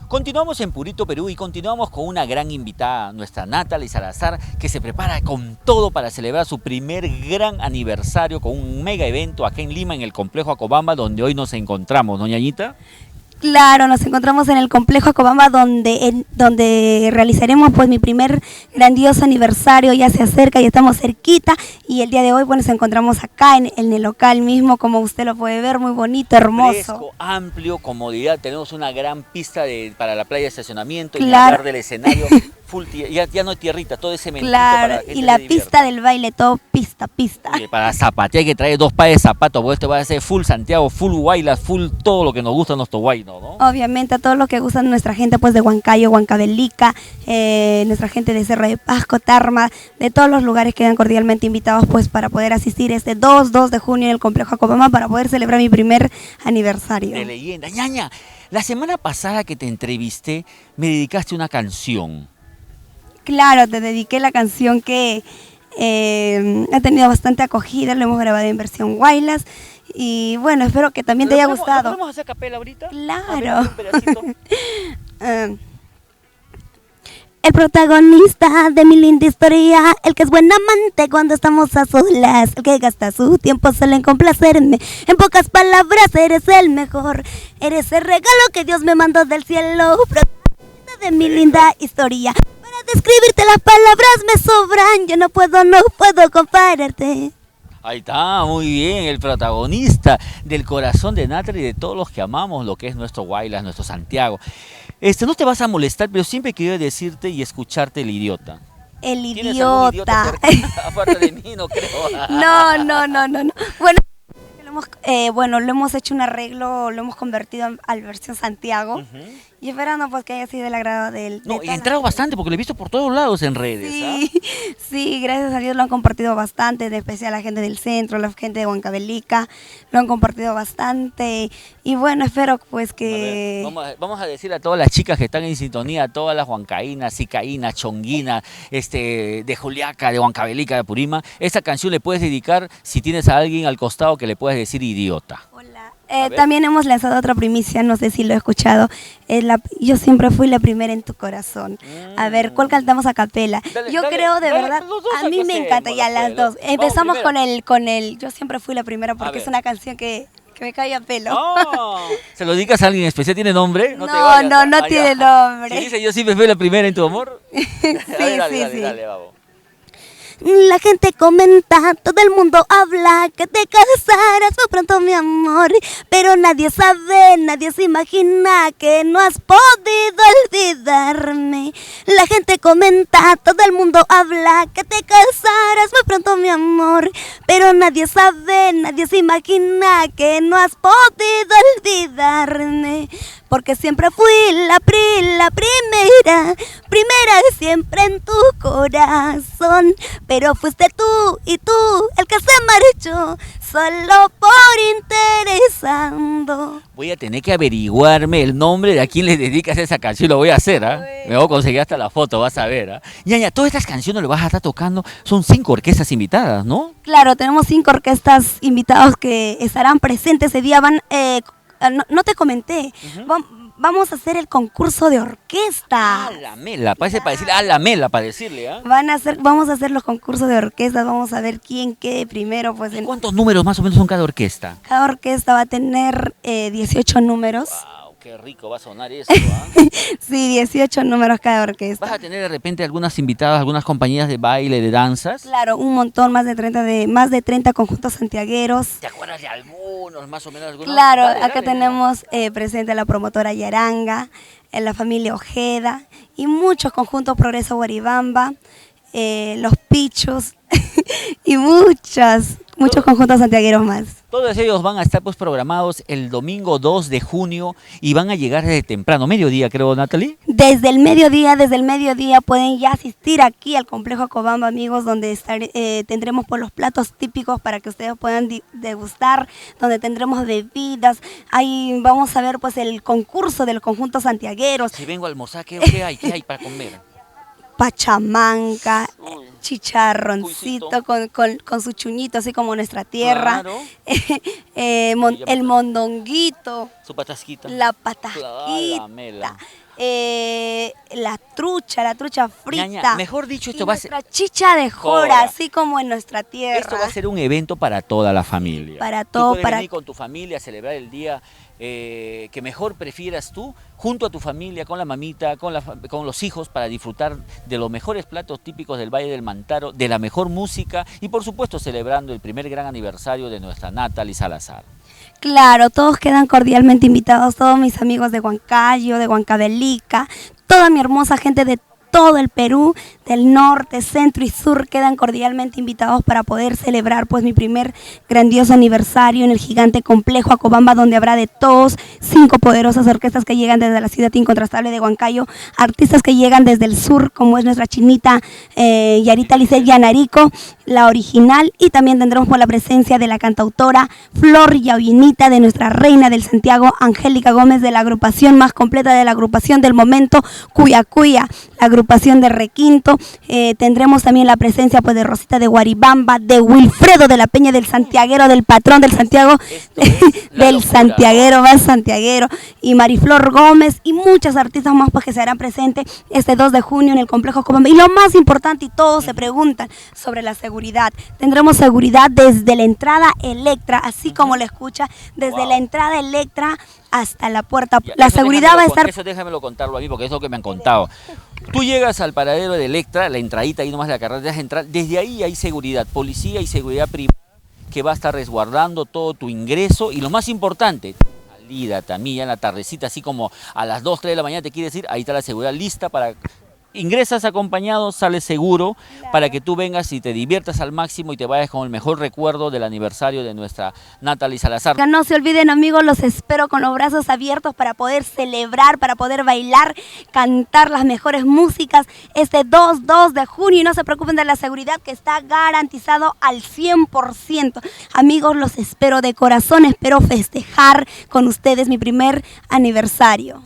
Continuamos en Purito, Perú y continuamos con una gran invitada, nuestra Natalie Salazar, que se prepara con todo para celebrar su primer gran aniversario con un mega evento acá en Lima, en el Complejo Acobamba, donde hoy nos encontramos, ¿no, ñañita? Claro, nos encontramos en el Complejo Acobamba donde realizaremos pues mi primer grandioso aniversario. Ya se acerca y estamos cerquita, y el día de hoy pues nos encontramos acá en el local mismo, como usted lo puede ver, muy bonito, hermoso. Fresco, amplio, comodidad, tenemos una gran pista para la playa de estacionamiento, Claro. y hablar del escenario, ya no hay tierrita, todo es cementito. Claro, para que y se la divierta. pista del baile, todo pista. Oye, para zapatear hay que traer 2 pares de zapatos, porque este va a ser full Santiago, full Guaylas, full todo lo que nos gusta nuestro guayno, ¿no? Obviamente a todos los que gustan nuestra gente pues de Huancayo, Huancavelica, nuestra gente de Cerro de Pasco, Tarma, de todos los lugares quedan cordialmente invitados pues para poder asistir este 2 de junio en el Complejo Acobamba para poder celebrar mi primer aniversario. De leyenda. Ñaña, la semana pasada que te entrevisté me dedicaste una canción. Claro, te dediqué la canción que ha tenido bastante acogida, lo hemos grabado en versión Guaylas. Y bueno, espero que también te haya gustado. ¿Podemos hacer capela ahorita? Claro. Un pedacito. El protagonista de mi linda historia, el que es buen amante cuando estamos a solas, el que gasta su tiempo solo en complacerme. En pocas palabras, eres el mejor. Eres el regalo que Dios me mandó del cielo. Protagonista de mi linda historia. Para describirte las palabras me sobran. Yo no puedo compararte. Ahí está, muy bien, el protagonista del corazón de Natalie y de todos los que amamos lo que es nuestro Guaylas, nuestro Santiago. No te vas a molestar, pero siempre quiero decirte y escucharte el idiota. El ¿Tienes algún idiota. Aparte de mí, no creo. No. Bueno, lo hemos hecho un arreglo, lo hemos convertido a la versión Santiago. Y esperando pues que haya sido del agrado del... No, y he entrado bastante porque lo he visto por todos lados en redes. Sí, gracias a Dios lo han compartido bastante, en especial la gente del centro, la gente de Huancavelica, lo han compartido bastante. Y bueno, espero pues que... A ver, vamos a decir a todas las chicas que están en sintonía, a todas las huancaínas, sicaínas, chonguinas, de Juliaca, de Huancavelica, de Purima, esta canción le puedes dedicar si tienes a alguien al costado que le puedes decir idiota. Hola. También hemos lanzado otra primicia, no sé si lo he escuchado. Yo siempre fui la primera en tu corazón. A ver, ¿cuál cantamos a capela? Yo creo de verdad, a mí me encanta ya las dos. Empezamos con el Yo siempre fui la primera porque es una canción que me cae a pelo. Oh, ¿se lo dedicas a alguien especial? ¿Tiene nombre? No tiene nombre. Si dice yo siempre fui la primera en tu amor. Sí. Dale, vamos. La gente comenta, todo el mundo habla que te casarás muy pronto, mi amor. Pero nadie sabe, nadie se imagina que no has podido olvidarme. La gente comenta, todo el mundo habla que te casarás muy pronto, mi amor. Pero nadie sabe, nadie se imagina que no has podido olvidarme. Porque siempre fui la primera siempre en tu corazón. Pero fuiste tú y tú el que se marchó solo por interesando. Voy a tener que averiguarme el nombre de a quién le dedicas esa canción, lo voy a hacer, ¿ah? Me voy a conseguir hasta la foto, vas a ver, ¿ah? Ñaña, todas estas canciones lo vas a estar tocando, son 5 orquestas invitadas, ¿no? Claro, tenemos 5 orquestas invitados que estarán presentes ese día. No te comenté, vamos a hacer el concurso de orquesta. A la mela, parece para decirle, a la mela para decirle, ¿ah? Vamos a hacer los concursos de orquestas, vamos a ver quién quede primero. Pues ¿Cuántos números más o menos son cada orquesta? Cada orquesta va a tener 18 números. Wow, qué rico va a sonar eso, ¿ah? Sí, 18 números cada orquesta. ¿Vas a tener de repente algunas invitadas, algunas compañías de baile, de danzas? Claro, un montón, más de 30 conjuntos santiagueros. ¿Te acuerdas de algunos, más o menos algunos? Claro, Dale, acá tenemos presente a la promotora Yaranga, la familia Ojeda y muchos conjuntos Progreso Guaribamba, Los Pichos y muchos conjuntos santiagueros más. Todos ellos van a estar pues programados el domingo 2 de junio y van a llegar desde temprano, mediodía creo, Natalie. Desde el mediodía pueden ya asistir aquí al Complejo Acobamba, amigos, donde tendremos pues los platos típicos para que ustedes puedan degustar, donde tendremos bebidas. Ahí vamos a ver pues el concurso de los conjuntos santiagueros. Si vengo a almorzar, ¿qué hay para comer? Pachamanca, chicharroncito con su chuñito, así como nuestra tierra. Claro. El mondonguito, Su patasquita. la Claro, la mela. patasquita. La trucha frita. Ñaña, mejor dicho, esto y va a ser... nuestra chicha de jora, Jora. así como en nuestra tierra. Esto va a ser un evento para toda la familia. Para Tú todo, puedes para... venir con tu familia a celebrar el día que mejor prefieras tú, junto a tu familia, con la mamita, con los hijos, para disfrutar de los mejores platos típicos del Valle del Mantaro, de la mejor música y por supuesto celebrando el primer gran aniversario de nuestra Natalie Salazar. Claro, todos quedan cordialmente invitados, todos mis amigos de Huancayo, de Huancavelica, toda mi hermosa gente de todo el Perú, del norte, centro y sur, quedan cordialmente invitados para poder celebrar pues mi primer grandioso aniversario en el gigante complejo Acobamba, donde habrá de todos, 5 poderosas orquestas que llegan desde la ciudad incontrastable de Huancayo, artistas que llegan desde el sur, como es nuestra chinita Yarita Lisset Yanarico, la original, y también tendremos por la presencia de la cantautora Flor Yauyinita, de nuestra reina del Santiago, Angélica Gómez, de la agrupación más completa, de la agrupación del momento, Cuya Cuya, la agrupación de Requinto. Tendremos también la presencia pues de Rosita de Guaribamba, de Wilfredo de la Peña, del santiaguero, del patrón del Santiago, del santiaguero más santiaguero, y Mariflor Gómez y muchas artistas más pues que se harán presentes este 2 de junio en el complejo Acobamba. Y lo más importante, y todos se preguntan sobre la seguridad, tendremos seguridad desde la entrada Electra, así como la escucha, desde la entrada Electra hasta la puerta. Ya, la seguridad va a estar... Eso déjamelo contarlo a mí, porque es lo que me han contado. Tú llegas al paradero de Electra, la entradita ahí nomás de la carretera central, desde ahí hay seguridad, policía y seguridad privada que va a estar resguardando todo tu ingreso y lo más importante, salida también ya en la tardecita, así como a las 2, 3 de la mañana te quieres ir, ahí está la seguridad lista para... Ingresas acompañado, sales seguro, claro, para que tú vengas y te diviertas al máximo y te vayas con el mejor recuerdo del aniversario de nuestra Natalie Salazar. Que no se olviden, amigos, los espero con los brazos abiertos para poder celebrar, para poder bailar, cantar las mejores músicas este 2 de junio. Y no se preocupen de la seguridad, que está garantizado al 100%. Amigos, los espero de corazón, espero festejar con ustedes mi primer aniversario.